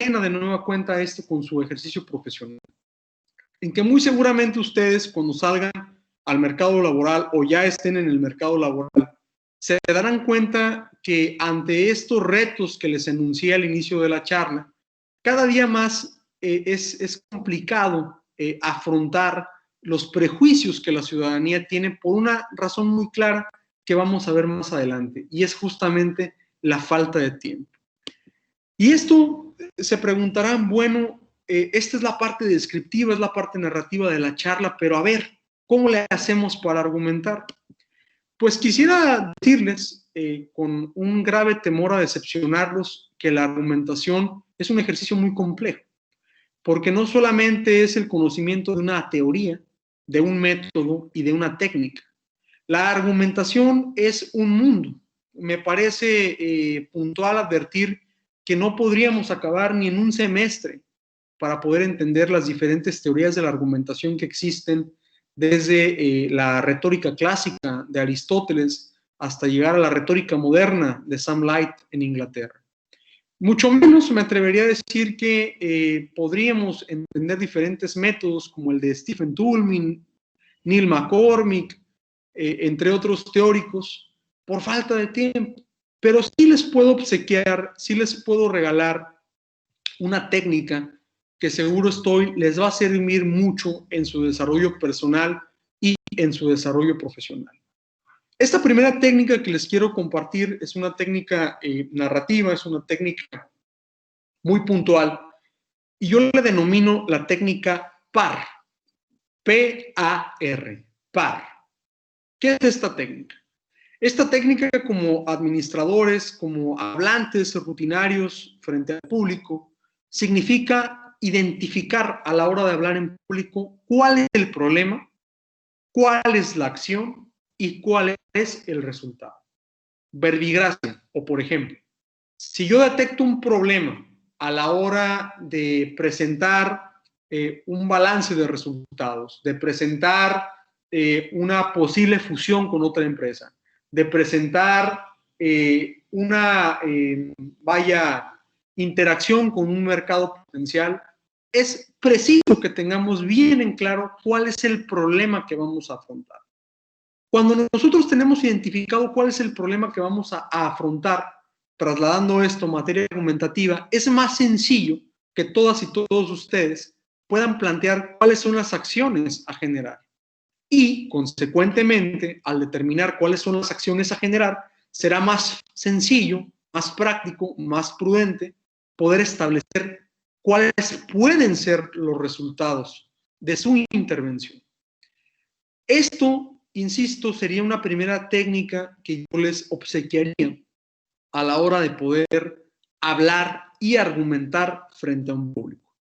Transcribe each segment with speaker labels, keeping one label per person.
Speaker 1: relaciona de nueva cuenta esto con su ejercicio profesional? En que muy seguramente ustedes, cuando salgan al mercado laboral o ya estén en el mercado laboral, se darán cuenta que ante estos retos que les enuncié al inicio de la charla, cada día más es complicado afrontar los prejuicios que la ciudadanía tiene por una razón muy clara que vamos a ver más adelante, y es justamente la falta de tiempo. Y esto se preguntarán, bueno, esta es la parte descriptiva, es la parte narrativa de la charla, pero a ver, ¿cómo le hacemos para argumentar? Pues quisiera decirles, con un grave temor a decepcionarlos, que la argumentación es un ejercicio muy complejo, porque no solamente es el conocimiento de una teoría, de un método y de una técnica. La argumentación es un mundo. Me parece puntual advertir que no podríamos acabar ni en un semestre para poder entender las diferentes teorías de la argumentación que existen, desde la retórica clásica de Aristóteles hasta llegar a la retórica moderna de Sam Light en Inglaterra. Mucho menos me atrevería a decir que podríamos entender diferentes métodos como el de Stephen Toulmin, Neil McCormick, entre otros teóricos, por falta de tiempo. Pero sí les puedo obsequiar, sí les puedo regalar una técnica que seguro les va a servir mucho en su desarrollo personal y en su desarrollo profesional. Esta primera técnica que les quiero compartir es una técnica narrativa, es una técnica muy puntual, y yo la denomino la técnica PAR, P-A-R, PAR. ¿Qué es esta técnica? Esta técnica, como administradores, como hablantes rutinarios frente al público, significa identificar a la hora de hablar en público cuál es el problema, cuál es la acción y cuál es el resultado. Verbigracia, o por ejemplo, si yo detecto un problema a la hora de presentar un balance de resultados, de presentar una posible fusión con otra empresa, de presentar una interacción con un mercado potencial, es preciso que tengamos bien en claro cuál es el problema que vamos a afrontar. Cuando nosotros tenemos identificado cuál es el problema que vamos a afrontar, trasladando esto a materia argumentativa, es más sencillo que todas y todos ustedes puedan plantear cuáles son las acciones a generar. Y, consecuentemente, al determinar cuáles son las acciones a generar, será más sencillo, más práctico, más prudente poder establecer cuáles pueden ser los resultados de su intervención. Esto, insisto, sería una primera técnica que yo les obsequiaría a la hora de poder hablar y argumentar frente a un público.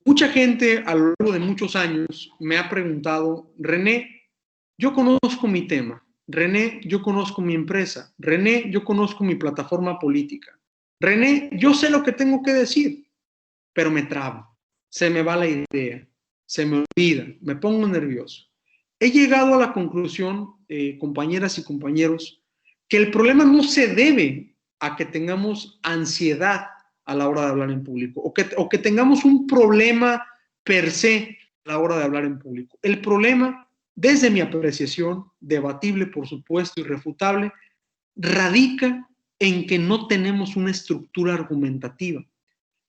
Speaker 1: Mucha gente a lo largo de muchos años me ha preguntado, René, yo conozco mi tema, René, yo conozco mi empresa, René, yo conozco mi plataforma política, René, yo sé lo que tengo que decir, pero me trabo, se me va la idea, se me olvida, me pongo nervioso. He llegado a la conclusión, compañeras y compañeros, que el problema no se debe a que tengamos ansiedad a la hora de hablar en público o que tengamos un problema per se a la hora de hablar en público. El problema, desde mi apreciación, debatible por supuesto, irrefutable, radica en que no tenemos una estructura argumentativa,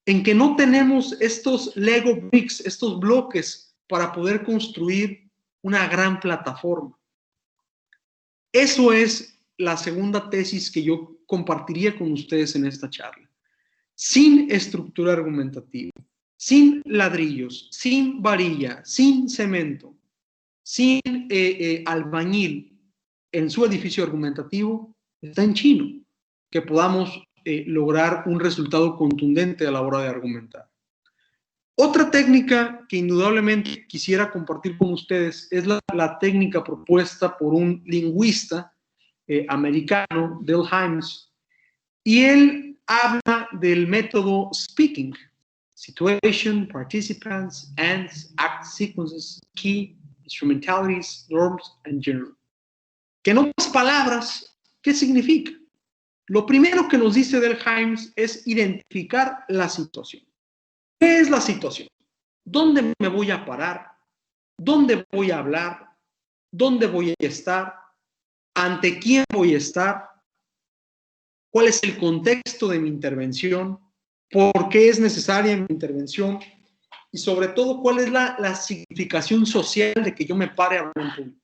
Speaker 1: en que no tenemos estos Lego bricks, estos bloques para poder construir una gran plataforma. Eso es la segunda tesis que yo compartiría con ustedes en esta charla. Sin estructura argumentativa, sin ladrillos, sin varilla, sin cemento, sin albañil en su edificio argumentativo, está en chino que podamos lograr un resultado contundente a la hora de argumentar. Otra técnica que indudablemente quisiera compartir con ustedes es la técnica propuesta por un lingüista americano, Del Hymes, y él habla del método speaking: situation, participants, ends, act sequences, key, instrumentalities, norms, and general. Que en otras palabras, ¿qué significa? Lo primero que nos dice Del Hymes es identificar la situación. ¿Qué es la situación? ¿Dónde me voy a parar? ¿Dónde voy a hablar? ¿Dónde voy a estar? ¿Ante quién voy a estar? ¿Cuál es el contexto de mi intervención? ¿Por qué es necesaria mi intervención? Y sobre todo, ¿cuál es la significación social de que yo me pare a hablar en público?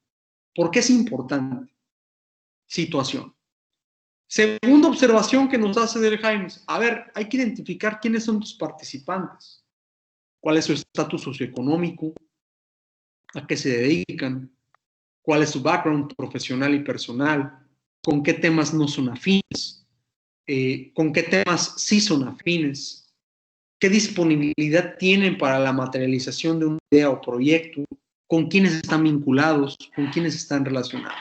Speaker 1: ¿Por qué es importante? Situación. Segunda observación que nos hace Del Jaimes. A ver, hay que identificar quiénes son tus participantes. ¿Cuál es su estatus socioeconómico? ¿A qué se dedican? ¿Cuál es su background profesional y personal? ¿Con qué temas no son afines? ¿Con qué temas sí son afines? ¿Qué disponibilidad tienen para la materialización de una idea o proyecto? ¿Con quiénes están vinculados? ¿Con quiénes están relacionados?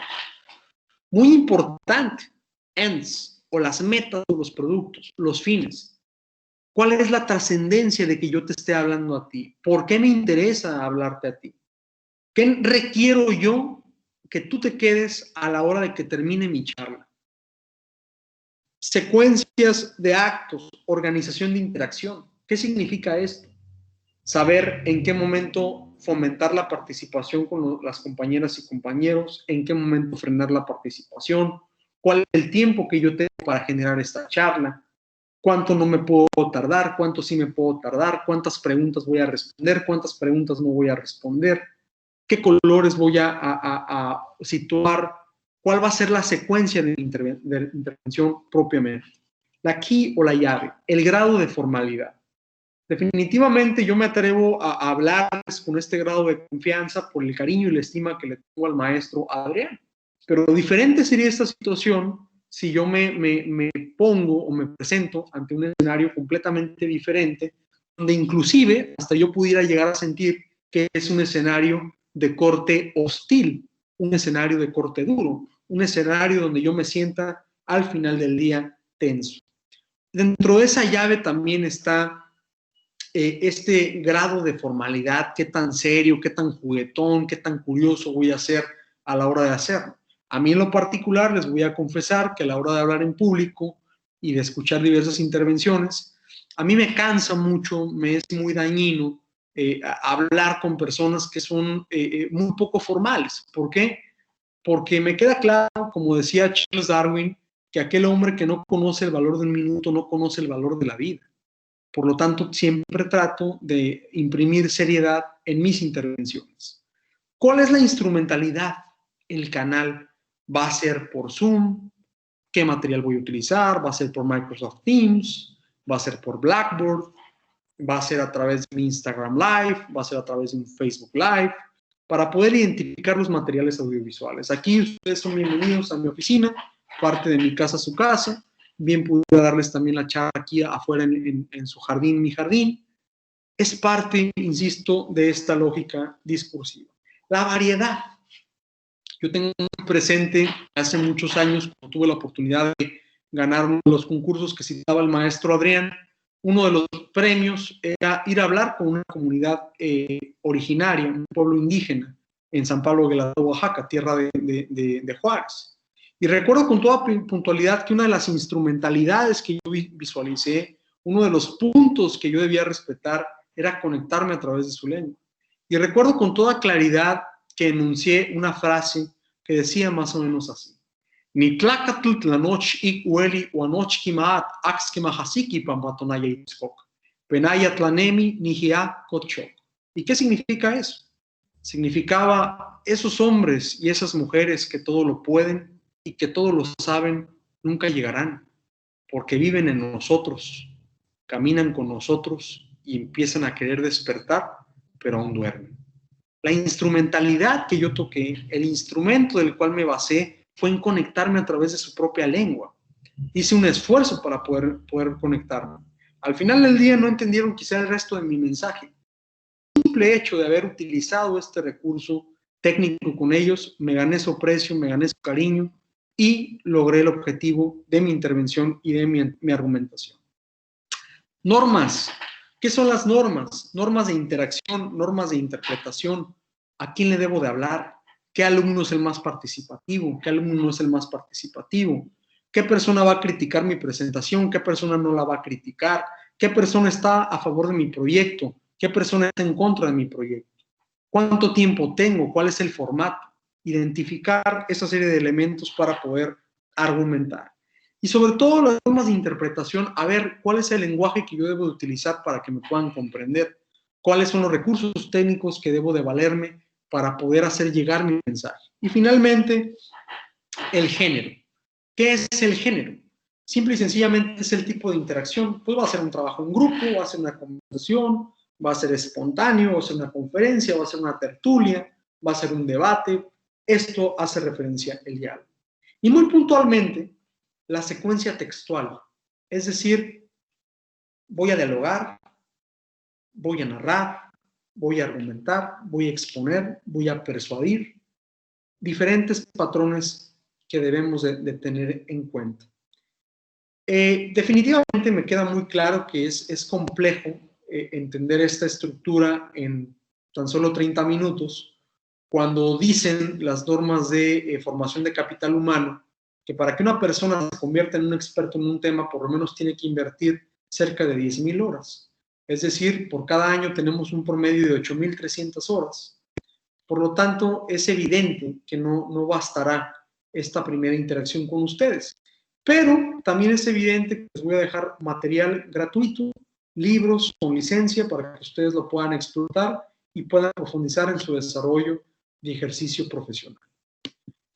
Speaker 1: Muy importante, ends, o las metas o los productos, los fines. ¿Cuál es la trascendencia de que yo te esté hablando a ti? ¿Por qué me interesa hablarte a ti? ¿Qué requiero yo que tú te quedes a la hora de que termine mi charla? Secuencias de actos, organización de interacción. ¿Qué significa esto? Saber en qué momento fomentar la participación con las compañeras y compañeros, en qué momento frenar la participación, cuál es el tiempo que yo tengo para generar esta charla, cuánto no me puedo tardar, cuánto sí me puedo tardar, cuántas preguntas voy a responder, cuántas preguntas no voy a responder, qué colores voy a situar, cuál va a ser la secuencia de intervención propiamente. La key o la llave, el grado de formalidad. Definitivamente yo me atrevo a hablarles con este grado de confianza por el cariño y la estima que le tengo al maestro Adrián. Pero diferente sería esta situación si yo me pongo o me presento ante un escenario completamente diferente, donde inclusive hasta yo pudiera llegar a sentir que es un escenario de corte hostil, un escenario de corte duro, un escenario donde yo me sienta al final del día tenso. Dentro de esa llave también está este grado de formalidad, qué tan serio, qué tan juguetón, qué tan curioso voy a ser a la hora de hacerlo. A mí en lo particular les voy a confesar que a la hora de hablar en público y de escuchar diversas intervenciones, a mí me cansa mucho, me es muy dañino hablar con personas que son muy poco formales. ¿Por qué? Porque me queda claro, como decía Charles Darwin, que aquel hombre que no conoce el valor de un minuto no conoce el valor de la vida. Por lo tanto, siempre trato de imprimir seriedad en mis intervenciones. ¿Cuál es la instrumentalidad? El canal va a ser por Zoom, qué material voy a utilizar, va a ser por Microsoft Teams, va a ser por Blackboard, va a ser a través de mi Instagram Live, va a ser a través de un Facebook Live, para poder identificar los materiales audiovisuales. Aquí ustedes son bienvenidos a mi oficina, parte de mi casa a su casa. Bien pudiera darles también la charla aquí afuera en su jardín, mi jardín. Es parte, insisto, de esta lógica discursiva. La variedad. Yo tengo muy presente, hace muchos años, cuando tuve la oportunidad de ganar uno de los concursos que citaba el maestro Adrián, uno de los premios era ir a hablar con una comunidad originaria, un pueblo indígena, en San Pablo de Oaxaca, tierra de Juárez. Y recuerdo con toda puntualidad que una de las instrumentalidades que yo visualicé, uno de los puntos que yo debía respetar, era conectarme a través de su lengua. Y recuerdo con toda claridad que enuncié una frase que decía más o menos así. Ni tlacatl tlanoch ik ueli uanoch kimaat ax kimahasiki pampatonaya itzkok. Penaya tlanemi nihia kotchok. ¿Y qué significa eso? Significaba esos hombres y esas mujeres que todo lo pueden y que todo lo saben, nunca llegarán, porque viven en nosotros, caminan con nosotros y empiezan a querer despertar, pero aún duermen. La instrumentalidad que yo toqué, el instrumento del cual me basé, fue en conectarme a través de su propia lengua. Hice un esfuerzo para poder conectarme. Al final del día no entendieron quizá el resto de mi mensaje. El simple hecho de haber utilizado este recurso técnico con ellos, me gané su aprecio, me gané su cariño y logré el objetivo de mi intervención y de mi argumentación. Normas. ¿Qué son las normas? Normas de interacción, normas de interpretación. ¿A quién le debo de hablar? ¿Qué alumno es el más participativo? ¿Qué alumno no es el más participativo? ¿Qué persona va a criticar mi presentación? ¿Qué persona no la va a criticar? ¿Qué persona está a favor de mi proyecto? ¿Qué persona está en contra de mi proyecto? ¿Cuánto tiempo tengo? ¿Cuál es el formato? Identificar esa serie de elementos para poder argumentar. Y sobre todo las formas de interpretación, a ver cuál es el lenguaje que yo debo de utilizar para que me puedan comprender, cuáles son los recursos técnicos que debo de valerme para poder hacer llegar mi mensaje. Y finalmente, el género. ¿Qué es el género? Simple y sencillamente es el tipo de interacción. Pues va a ser un trabajo en grupo, va a ser una conversación, va a ser espontáneo, va a ser una conferencia, va a ser una tertulia, va a ser un debate. Esto hace referencia al diálogo. Y muy puntualmente, la secuencia textual. Es decir, voy a dialogar, voy a narrar, voy a argumentar, voy a exponer, voy a persuadir. Diferentes patrones que debemos de tener en cuenta. Definitivamente me queda muy claro que es complejo entender esta estructura en tan solo 30 minutos, cuando dicen las normas de formación de capital humano que para que una persona se convierta en un experto en un tema, por lo menos tiene que invertir cerca de 10,000 horas. Es decir, por cada año tenemos un promedio de 8,300 horas. Por lo tanto, es evidente que no bastará esta primera interacción con ustedes. Pero también es evidente que les voy a dejar material gratuito, libros con licencia para que ustedes lo puedan explotar y puedan profundizar en su desarrollo y ejercicio profesional.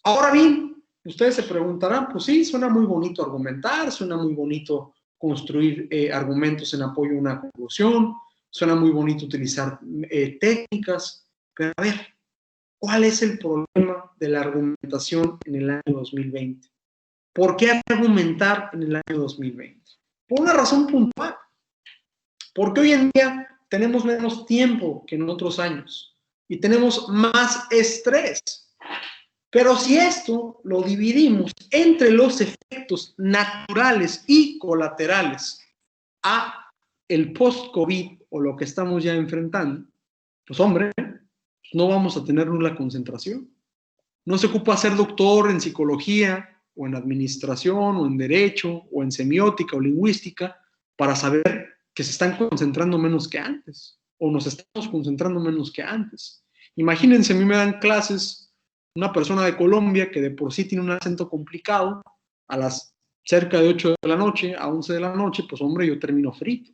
Speaker 1: Ahora bien, ustedes se preguntarán, pues sí, suena muy bonito argumentar, suena muy bonito construir argumentos en apoyo a una conclusión, suena muy bonito utilizar técnicas, pero a ver, ¿cuál es el problema de la argumentación en el año 2020? ¿Por qué argumentar en el año 2020? Por una razón puntual. Porque hoy en día tenemos menos tiempo que en otros años y tenemos más estrés. Pero si esto lo dividimos entre los efectos naturales y colaterales a el post-COVID o lo que estamos ya enfrentando, pues hombre, no vamos a tener nula concentración. No se ocupa ser doctor en psicología o en administración o en derecho o en semiótica o lingüística para saber que se están concentrando menos que antes o nos estamos concentrando menos que antes. Imagínense, a mí me dan clases una persona de Colombia que de por sí tiene un acento complicado, a las cerca de 8 de la noche, a 11 de la noche, pues hombre, yo termino frito.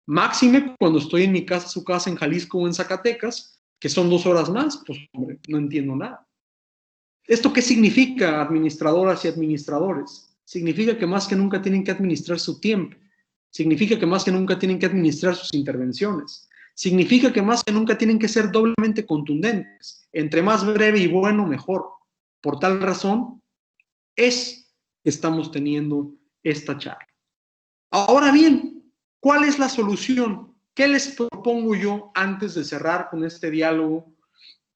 Speaker 1: Máxime cuando estoy en mi casa, su casa en Jalisco o en Zacatecas, que son 2 horas más, pues hombre, no entiendo nada. ¿Esto qué significa, administradoras y administradores? Significa que más que nunca tienen que administrar su tiempo. Significa que más que nunca tienen que administrar sus intervenciones. Significa que más que nunca tienen que ser doblemente contundentes. Entre más breve y bueno, mejor. Por tal razón, es que estamos teniendo esta charla. Ahora bien, ¿cuál es la solución? ¿Qué les propongo yo antes de cerrar con este diálogo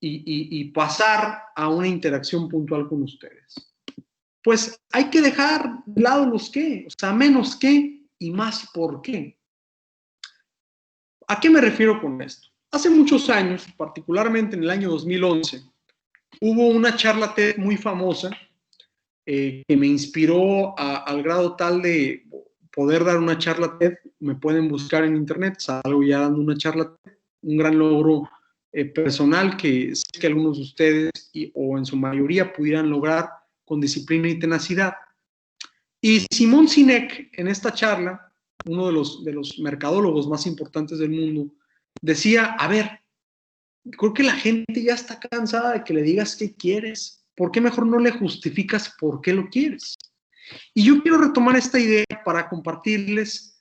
Speaker 1: y pasar a una interacción puntual con ustedes? Pues hay que dejar de lado los qué, o sea, menos qué y más por qué. ¿A qué me refiero con esto? Hace muchos años, particularmente en el año 2011, hubo una charla TED muy famosa que me inspiró al grado tal de poder dar una charla TED. Me pueden buscar en internet, salgo ya dando una charla TED, un gran logro personal que sé que algunos de ustedes o en su mayoría pudieran lograr con disciplina y tenacidad. Y Simón Sinek, en esta charla, uno de los mercadólogos más importantes del mundo, decía, a ver, creo que la gente ya está cansada de que le digas qué quieres. ¿Por qué mejor no le justificas por qué lo quieres? Y yo quiero retomar esta idea para compartirles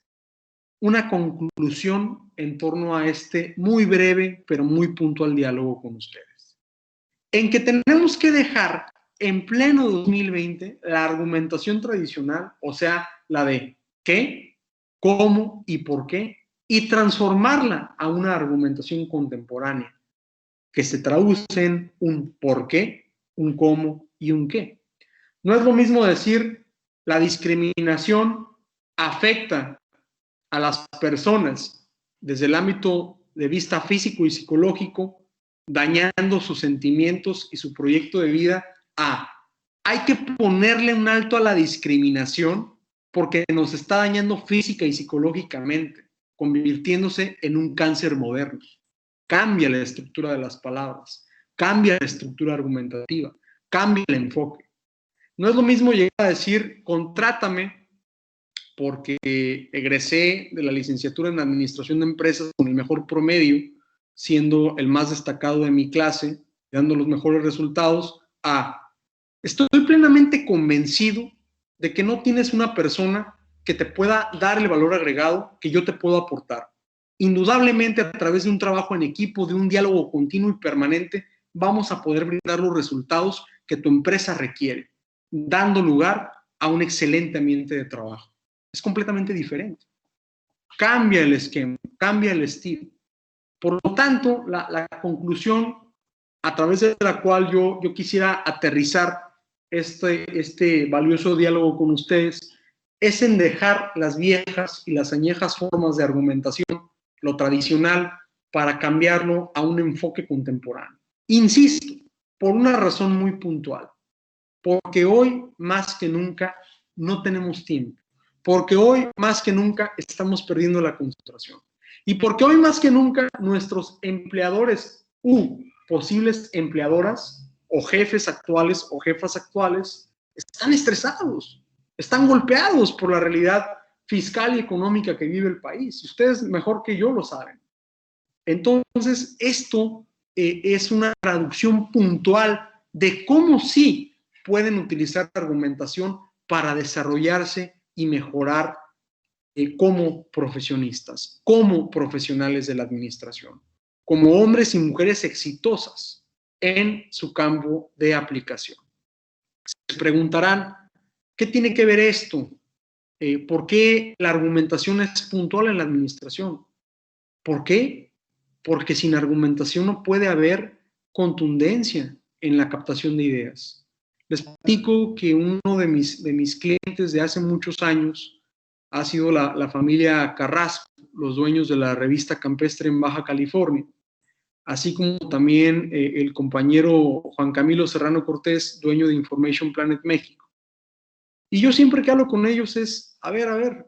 Speaker 1: una conclusión en torno a este muy breve, pero muy puntual diálogo con ustedes. En que tenemos que dejar en pleno 2020 la argumentación tradicional, o sea, la de qué, cómo y por qué, y transformarla a una argumentación contemporánea que se traduce en un por qué, un cómo y un qué. No es lo mismo decir la discriminación afecta a las personas desde el ámbito de vista físico y psicológico, dañando sus sentimientos y su proyecto de vida, hay que ponerle un alto a la discriminación porque nos está dañando física y psicológicamente, convirtiéndose en un cáncer moderno. Cambia la estructura de las palabras, cambia la estructura argumentativa, cambia el enfoque. No es lo mismo llegar a decir, contrátame porque egresé de la licenciatura en Administración de Empresas con el mejor promedio, siendo el más destacado de mi clase, dando los mejores resultados, a estoy plenamente convencido de que no tienes una persona que te pueda dar el valor agregado que yo te puedo aportar. Indudablemente, a través de un trabajo en equipo, de un diálogo continuo y permanente, vamos a poder brindar los resultados que tu empresa requiere, dando lugar a un excelente ambiente de trabajo. Es completamente diferente. Cambia el esquema, cambia el estilo. Por lo tanto, la conclusión a través de la cual yo quisiera aterrizar este valioso diálogo con ustedes es en dejar las viejas y las añejas formas de argumentación, lo tradicional, para cambiarlo a un enfoque contemporáneo. Insisto, por una razón muy puntual, porque hoy más que nunca no tenemos tiempo, porque hoy más que nunca estamos perdiendo la concentración y porque hoy más que nunca nuestros empleadores posibles empleadoras o jefes actuales o jefas actuales están estresados, están golpeados por la realidad fiscal y económica que vive el país. Ustedes mejor que yo lo saben. Entonces, esto es una traducción puntual de cómo sí pueden utilizar la argumentación para desarrollarse y mejorar como profesionistas, como profesionales de la administración, como hombres y mujeres exitosas en su campo de aplicación. Se preguntarán, ¿qué tiene que ver esto? ¿Por qué la argumentación es puntual en la administración? ¿Por qué? Porque sin argumentación no puede haber contundencia en la captación de ideas. Les platico que uno de mis clientes de hace muchos años ha sido la familia Carrasco, los dueños de la revista Campestre en Baja California, así como también el compañero Juan Camilo Serrano Cortés, dueño de Information Planet México. Y yo siempre que hablo con ellos es, a ver,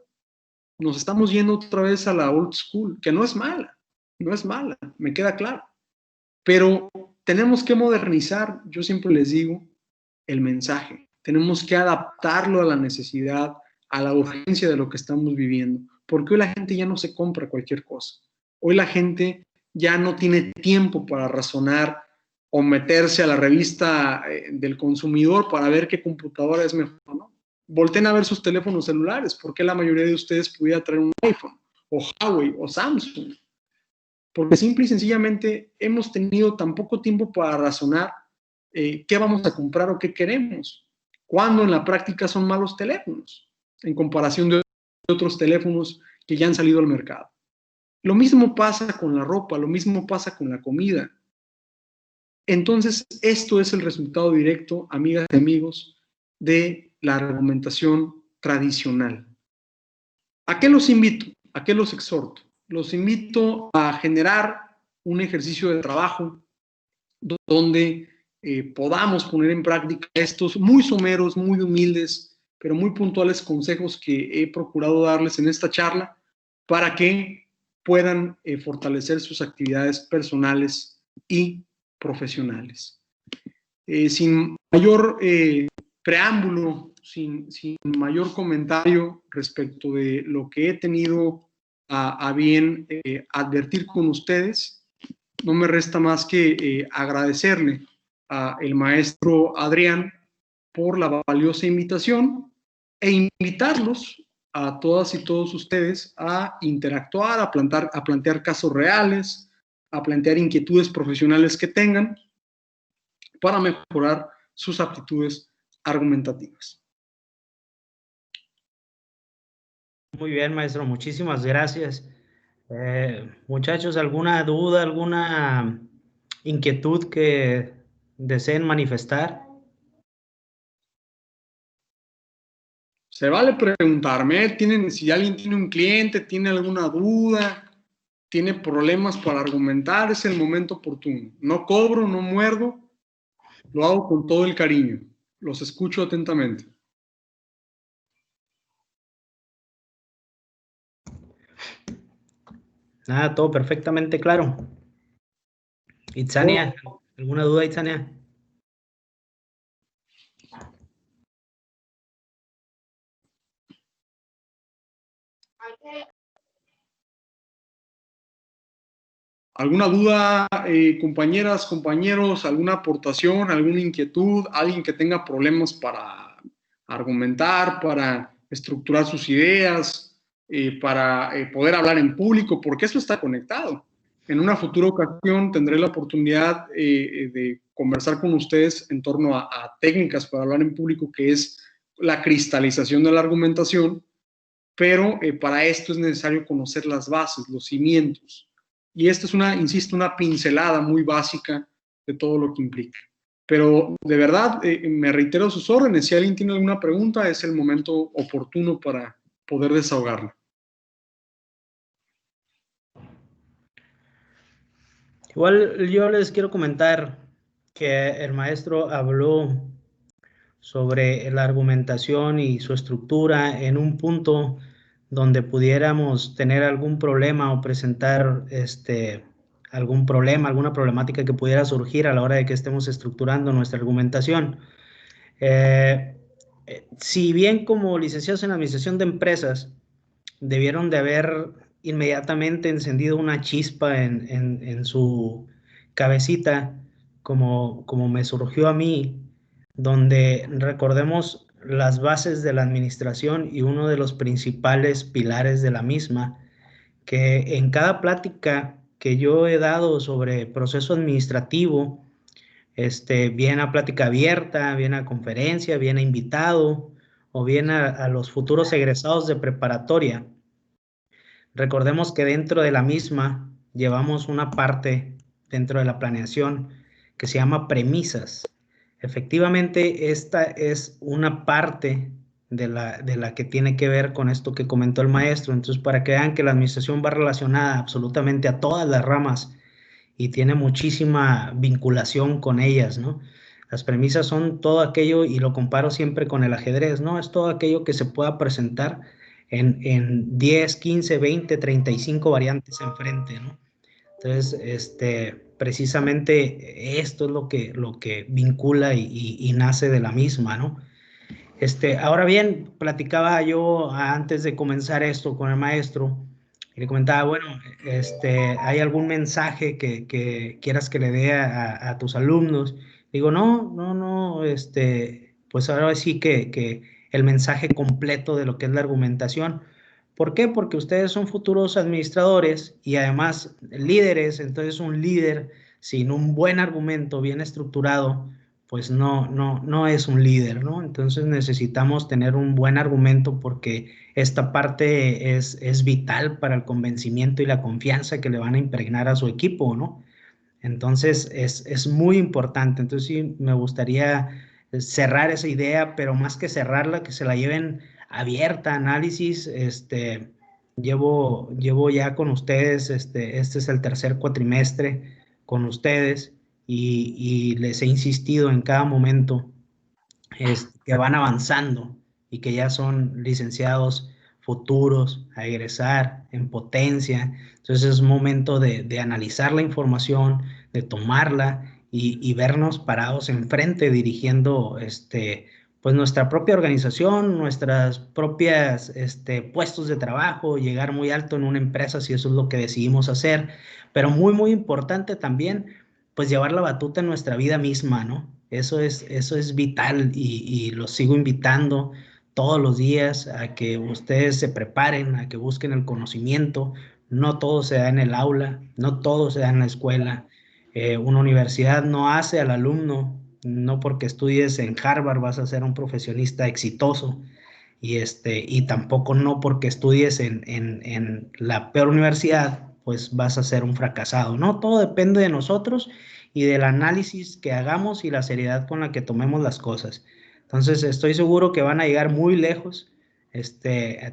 Speaker 1: nos estamos yendo otra vez a la old school, que no es mala, me queda claro. Pero tenemos que modernizar, yo siempre les digo, el mensaje. Tenemos que adaptarlo a la necesidad, a la urgencia de lo que estamos viviendo. Porque hoy la gente ya no se compra cualquier cosa. Hoy la gente ya no tiene tiempo para razonar o meterse a la revista del consumidor para ver qué computadora es mejor, ¿no? Volten a ver sus teléfonos celulares. ¿Por qué la mayoría de ustedes pudiera traer un iPhone o Huawei o Samsung? Porque simple y sencillamente hemos tenido tan poco tiempo para razonar qué vamos a comprar o qué queremos, cuando en la práctica son malos teléfonos, en comparación de otros teléfonos que ya han salido al mercado. Lo mismo pasa con la ropa, lo mismo pasa con la comida. Entonces, esto es el resultado directo, amigas y amigos, de la argumentación tradicional. ¿A qué los invito? ¿A qué los exhorto? Los invito a generar un ejercicio de trabajo donde podamos poner en práctica estos muy someros, muy humildes, pero muy puntuales consejos que he procurado darles en esta charla para que puedan fortalecer sus actividades personales y profesionales. Sin mayor preámbulo, sin mayor comentario respecto de lo que he tenido a bien advertir con ustedes, no me resta más que agradecerle al maestro Adrián por la valiosa invitación e invitarlos a todas y todos ustedes a interactuar, a plantear casos reales, a plantear inquietudes profesionales que tengan para mejorar sus aptitudes argumentativas.
Speaker 2: Muy bien, maestro, muchísimas gracias. Muchachos, ¿alguna duda, alguna inquietud que deseen manifestar?
Speaker 1: Se vale preguntarme, si alguien tiene un cliente, tiene alguna duda, tiene problemas para argumentar, es el momento oportuno. No cobro, no muerdo, lo hago con todo el cariño. Los escucho atentamente.
Speaker 2: Nada, todo perfectamente claro. Itzania, ¿alguna duda, Itzania?
Speaker 1: ¿Alguna duda, compañeras, compañeros? ¿Alguna aportación, alguna inquietud? ¿Alguien que tenga problemas para argumentar, para estructurar sus ideas, para poder hablar en público? Porque eso está conectado. En una futura ocasión tendré la oportunidad de conversar con ustedes en torno a técnicas para hablar en público, que es la cristalización de la argumentación, pero para esto es necesario conocer las bases, los cimientos. Y esta es insisto, una pincelada muy básica de todo lo que implica. Pero de verdad, me reitero sus órdenes. Si alguien tiene alguna pregunta, es el momento oportuno para poder desahogarla.
Speaker 2: Igual yo les quiero comentar que el maestro habló sobre la argumentación y su estructura en un punto donde pudiéramos tener algún problema o presentar algún problema, alguna problemática que pudiera surgir a la hora de que estemos estructurando nuestra argumentación. Si bien como licenciados en administración de empresas debieron de haber inmediatamente encendido una chispa en su cabecita, como me surgió a mí, donde recordemos las bases de la administración y uno de los principales pilares de la misma, que en cada plática que yo he dado sobre proceso administrativo, bien a plática abierta, bien a conferencia, bien a invitado o bien a los futuros egresados de preparatoria, recordemos que dentro de la misma llevamos una parte dentro de la planeación que se llama premisas. Efectivamente, esta es una parte de la que tiene que ver con esto que comentó el maestro. Entonces, para que vean que la administración va relacionada absolutamente a todas las ramas y tiene muchísima vinculación con ellas, ¿no? Las premisas son todo aquello, y lo comparo siempre con el ajedrez, ¿no? Es todo aquello que se pueda presentar en 10, 15, 20, 35 variantes enfrente, ¿no? Entonces, precisamente esto es lo que vincula y nace de la misma, ¿no? Ahora bien, platicaba yo antes de comenzar esto con el maestro y le comentaba, bueno, ¿hay algún mensaje que quieras que le dé a tus alumnos? Digo, no, pues ahora sí que el mensaje completo de lo que es la argumentación. ¿Por qué? Porque ustedes son futuros administradores y además líderes. Entonces un líder sin un buen argumento bien estructurado pues no es un líder, ¿no? Entonces necesitamos tener un buen argumento porque esta parte es vital para el convencimiento y la confianza que le van a impregnar a su equipo, ¿no? Entonces es muy importante. Entonces sí me gustaría cerrar esa idea, pero más que cerrarla, que se la lleven abierta, análisis. Llevo ya con ustedes, este es el tercer cuatrimestre con ustedes y les he insistido en cada momento que van avanzando y que ya son licenciados futuros a egresar en potencia. Entonces es momento de analizar la información, de tomarla y vernos parados enfrente dirigiendo pues nuestra propia organización, nuestras propias puestos de trabajo, llegar muy alto en una empresa si eso es lo que decidimos hacer, pero muy importante también pues llevar la batuta en nuestra vida misma, ¿no? Eso es vital y los sigo invitando todos los días a que ustedes se preparen, a que busquen el conocimiento. No todo se da en el aula, no todo se da en la escuela. Una universidad no hace al alumno, no porque estudies en Harvard vas a ser un profesionista exitoso y tampoco no porque estudies en la peor universidad, pues vas a ser un fracasado, ¿no? Todo depende de nosotros y del análisis que hagamos y la seriedad con la que tomemos las cosas. Entonces, estoy seguro que van a llegar muy lejos.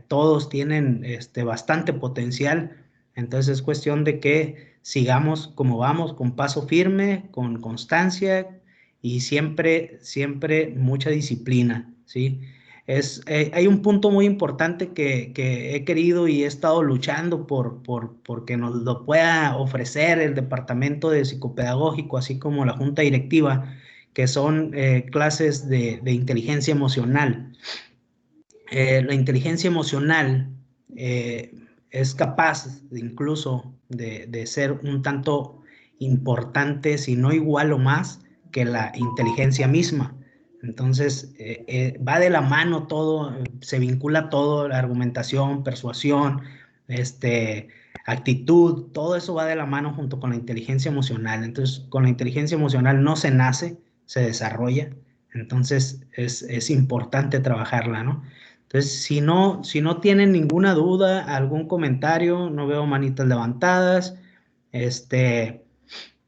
Speaker 2: Todos tienen bastante potencial. Entonces, es cuestión de que sigamos como vamos, con paso firme, con constancia y siempre mucha disciplina, ¿sí? Hay un punto muy importante que he querido y he estado luchando porque nos lo pueda ofrecer el Departamento de Psicopedagógico, así como la Junta Directiva, que son clases de inteligencia emocional. La inteligencia emocional es capaz incluso de ser un tanto importante, si no igual o más, que la inteligencia misma. Entonces, va de la mano todo, se vincula todo, la argumentación, persuasión, actitud, todo eso va de la mano junto con la inteligencia emocional. Entonces, con la inteligencia emocional no se nace, se desarrolla. Entonces, es importante trabajarla, ¿no? Entonces, si no tienen ninguna duda, algún comentario, no veo manitas levantadas,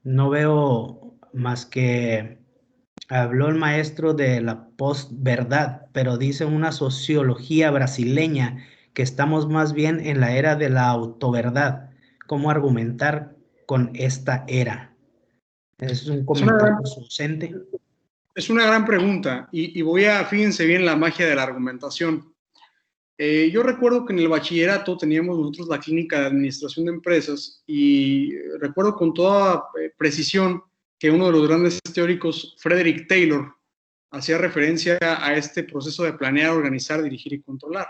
Speaker 2: no veo más que habló el maestro de la posverdad, pero dice una sociología brasileña que estamos más bien en la era de la autoverdad. ¿Cómo argumentar con esta era? Es un
Speaker 1: Es una
Speaker 2: comentario
Speaker 1: gran,
Speaker 2: sucente.
Speaker 1: es una gran pregunta y fíjense bien la magia de la argumentación. Yo recuerdo que en el bachillerato teníamos nosotros la clínica de administración de empresas y recuerdo con toda precisión que uno de los grandes teóricos, Frederick Taylor, hacía referencia a este proceso de planear, organizar, dirigir y controlar.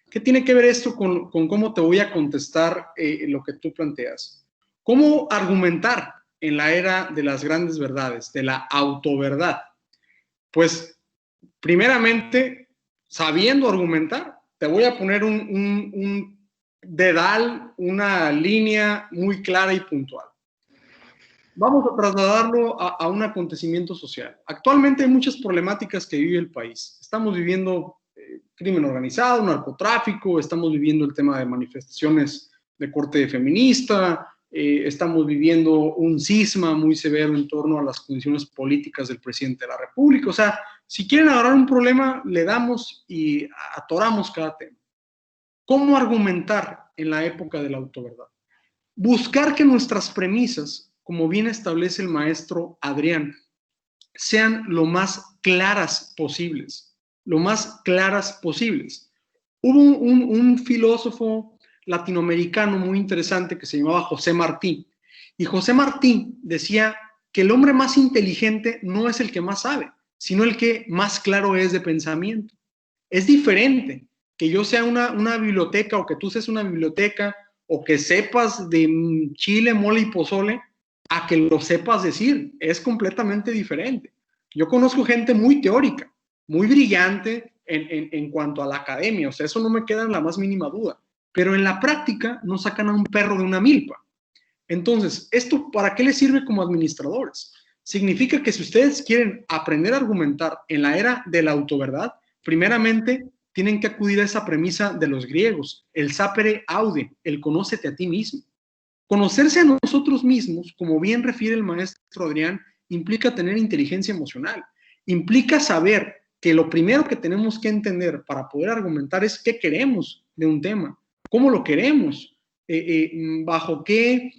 Speaker 1: ¿Qué tiene que ver esto con cómo te voy a contestar lo que tú planteas? ¿Cómo argumentar en la era de las grandes verdades, de la autoverdad? Pues, primeramente, sabiendo argumentar, te voy a poner un dedal, una línea muy clara y puntual. Vamos a trasladarlo a un acontecimiento social. Actualmente hay muchas problemáticas que vive el país. Estamos viviendo crimen organizado, narcotráfico, estamos viviendo el tema de manifestaciones de corte feminista, estamos viviendo un cisma muy severo en torno a las condiciones políticas del presidente de la República. O sea, si quieren agarrar un problema, le damos y atoramos cada tema. ¿Cómo argumentar en la época de la autoverdad? Buscar que nuestras premisas, como bien establece el maestro Adrián, sean lo más claras posibles, lo más claras posibles. Hubo un filósofo latinoamericano muy interesante que se llamaba José Martí, y José Martí decía que el hombre más inteligente no es el que más sabe, sino el que más claro es de pensamiento. Es diferente que yo sea una biblioteca o que tú seas una biblioteca o que sepas de chile, mole y pozole a que lo sepas decir. Es completamente diferente. Yo conozco gente muy teórica, muy brillante en cuanto a la academia, o sea, eso no me queda en la más mínima duda, pero en la práctica no sacan a un perro de una milpa. Entonces, ¿esto para qué les sirve como administradores? Significa que si ustedes quieren aprender a argumentar en la era de la autoverdad, primeramente tienen que acudir a esa premisa de los griegos, el sapere aude, el conócete a ti mismo. Conocerse a nosotros mismos, como bien refiere el maestro Adrián, implica tener inteligencia emocional, implica saber que lo primero que tenemos que entender para poder argumentar es qué queremos de un tema, cómo lo queremos, bajo qué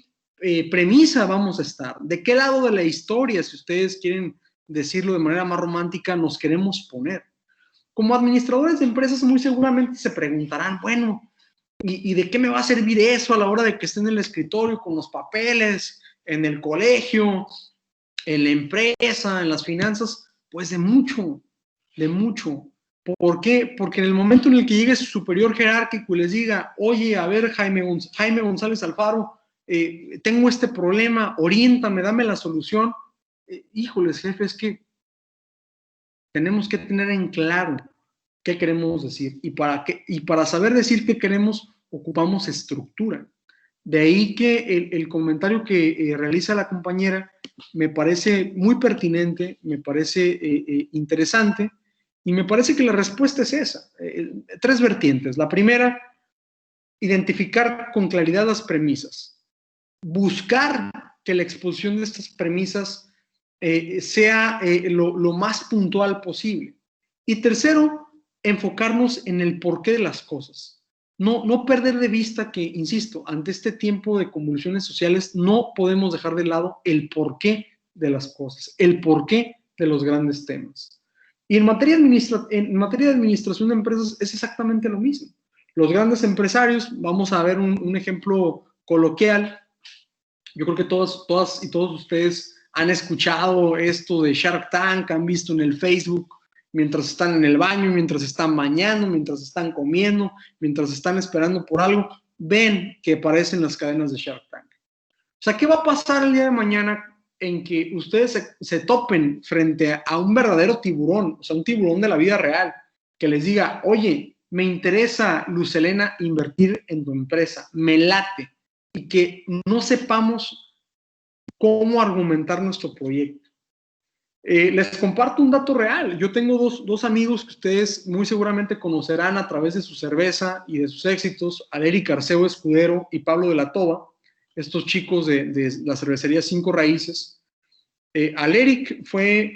Speaker 1: premisa vamos a estar, de qué lado de la historia, si ustedes quieren decirlo de manera más romántica, nos queremos poner. Como administradores de empresas muy seguramente se preguntarán, bueno, ¿y de qué me va a servir eso a la hora de que esté en el escritorio con los papeles, en el colegio, en la empresa, en las finanzas? Pues de mucho, de mucho. ¿Por qué? Porque en el momento en el que llegue su superior jerárquico y les diga, oye, a ver, Jaime González Alfaro, tengo este problema, oriéntame, dame la solución. Híjoles, jefe, es que tenemos que tener en claro qué queremos decir y para saber decir qué queremos ocupamos estructura. De ahí que el comentario que realiza la compañera me parece muy pertinente, me parece interesante y me parece que la respuesta es esa. Tres vertientes. La primera, identificar con claridad las premisas. Buscar que la exposición de estas premisas sea lo más puntual posible. Y tercero, enfocarnos en el porqué de las cosas. No perder de vista que, insisto, ante este tiempo de convulsiones sociales no podemos dejar de lado el porqué de las cosas, el porqué de los grandes temas. Y en materia de administración de empresas es exactamente lo mismo. Los grandes empresarios, vamos a ver un ejemplo coloquial. Yo creo que todas y todos ustedes han escuchado esto de Shark Tank, han visto en el Facebook, mientras están en el baño, mientras están bañando, mientras están comiendo, mientras están esperando por algo, ven que aparecen las cadenas de Shark Tank. O sea, ¿qué va a pasar el día de mañana en que ustedes se topen frente a un verdadero tiburón, o sea, un tiburón de la vida real, que les diga, oye, me interesa, Luz Helena, invertir en tu empresa, me late, y que no sepamos cómo argumentar nuestro proyecto? Les comparto un dato real. Yo tengo dos amigos que ustedes muy seguramente conocerán a través de su cerveza y de sus éxitos, Aleric Arceo Escudero y Pablo de la Toba, estos chicos de la cervecería Cinco Raíces. Aleric fue,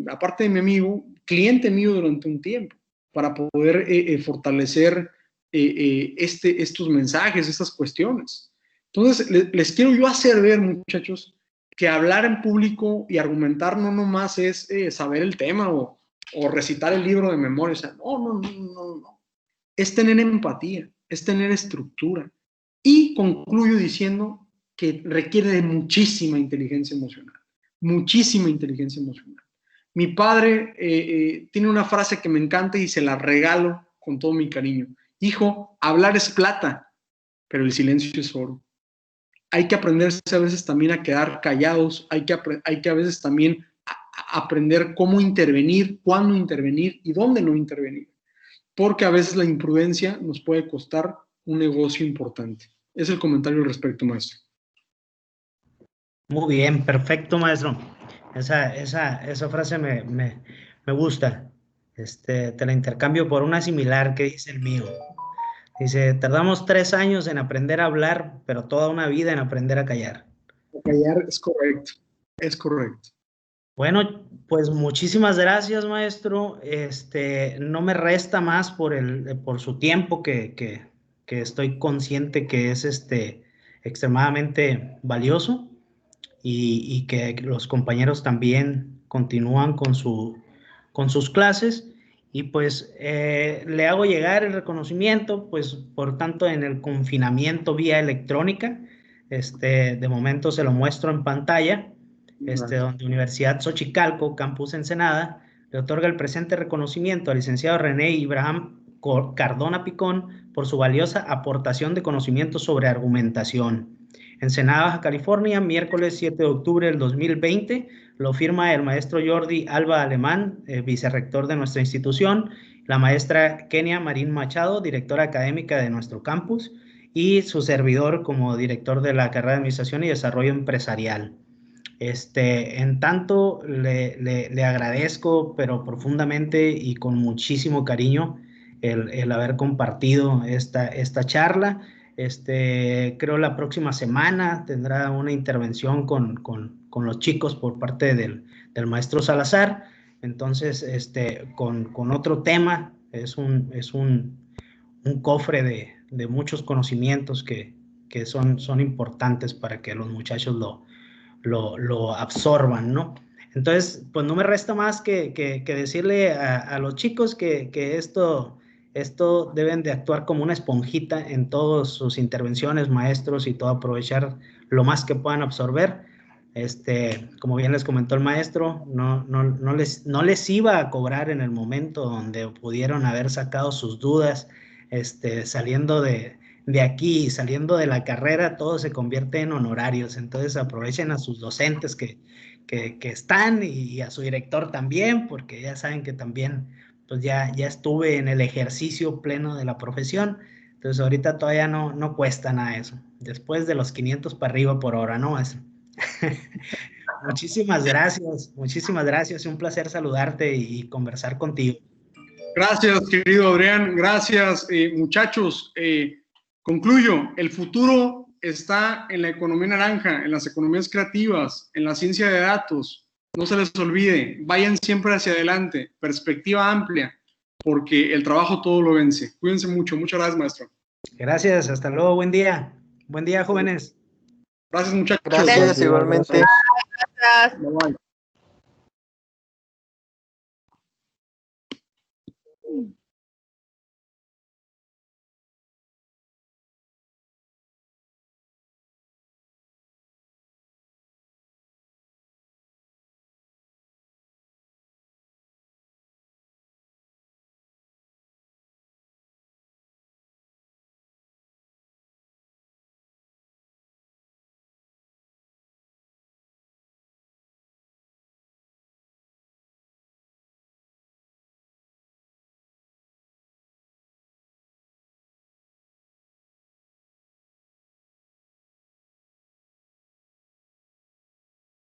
Speaker 1: aparte de mi amigo, cliente mío durante un tiempo para poder fortalecer estos mensajes, estas cuestiones. Entonces, les quiero yo hacer ver, muchachos, que hablar en público y argumentar no nomás es saber el tema o recitar el libro de memoria. O sea, no. Es tener empatía, es tener estructura. Y concluyo diciendo que requiere de muchísima inteligencia emocional. Muchísima inteligencia emocional. Mi padre tiene una frase que me encanta y se la regalo con todo mi cariño. Hijo, hablar es plata, pero el silencio es oro. Hay que aprenderse a veces también a quedar callados, hay que a veces también aprender cómo intervenir, cuándo intervenir y dónde no intervenir, porque a veces la imprudencia nos puede costar un negocio importante. Es el comentario al respecto, maestro.
Speaker 2: Muy bien, perfecto, maestro. Esa frase me gusta. Te la intercambio por una similar que dice el mío. Dice, tardamos 3 años en aprender a hablar, pero toda una vida en aprender a callar.
Speaker 1: Callar es correcto, es correcto.
Speaker 2: Bueno, pues muchísimas gracias, maestro. No me resta más por su tiempo que estoy consciente que es extremadamente valioso y que los compañeros también continúan con sus clases. Y pues le hago llegar el reconocimiento, pues por tanto en el confinamiento vía electrónica. De momento se lo muestro en pantalla. Donde Universidad Xochicalco, Campus Ensenada, le otorga el presente reconocimiento al licenciado René Ibrahim Cardona Picón por su valiosa aportación de conocimiento sobre argumentación. Ensenada, Baja California, miércoles 7 de octubre del 2020, lo firma el maestro Jordi Alba Alemán, vicerrector de nuestra institución, la maestra Kenia Marín Machado, directora académica de nuestro campus, y su servidor como director de la carrera de Administración y Desarrollo Empresarial. En tanto, le agradezco, pero profundamente y con muchísimo cariño, el haber compartido esta charla. Creo la próxima semana tendrá una intervención con los chicos por parte del maestro Salazar. Entonces, con otro tema, es un cofre de muchos conocimientos que son importantes para que los muchachos lo absorban, ¿no? Entonces, pues no me resta más que decirle a los chicos que esto deben de actuar como una esponjita en todas sus intervenciones, maestros, y todo aprovechar lo más que puedan absorber. Como bien les comentó el maestro, no les iba a cobrar en el momento donde pudieron haber sacado sus dudas, saliendo de aquí, saliendo de la carrera, todo se convierte en honorarios. Entonces aprovechen a sus docentes que están y a su director también, porque ya saben que también pues ya estuve en el ejercicio pleno de la profesión. Entonces ahorita todavía no cuesta nada eso. Después de los 500 para arriba por hora, ¿no? Muchísimas gracias. Un placer saludarte y conversar contigo.
Speaker 1: Gracias, querido Adrián. Gracias, muchachos. Concluyo, el futuro está en la economía naranja, en las economías creativas, en la ciencia de datos. No se les olvide, vayan siempre hacia adelante, perspectiva amplia, porque el trabajo todo lo vence. Cuídense mucho. Muchas gracias, maestro.
Speaker 2: Gracias, hasta luego, buen día. Buen día, jóvenes.
Speaker 1: Gracias, muchachos.
Speaker 3: Gracias, igualmente.
Speaker 4: Gracias.
Speaker 1: Bye, bye.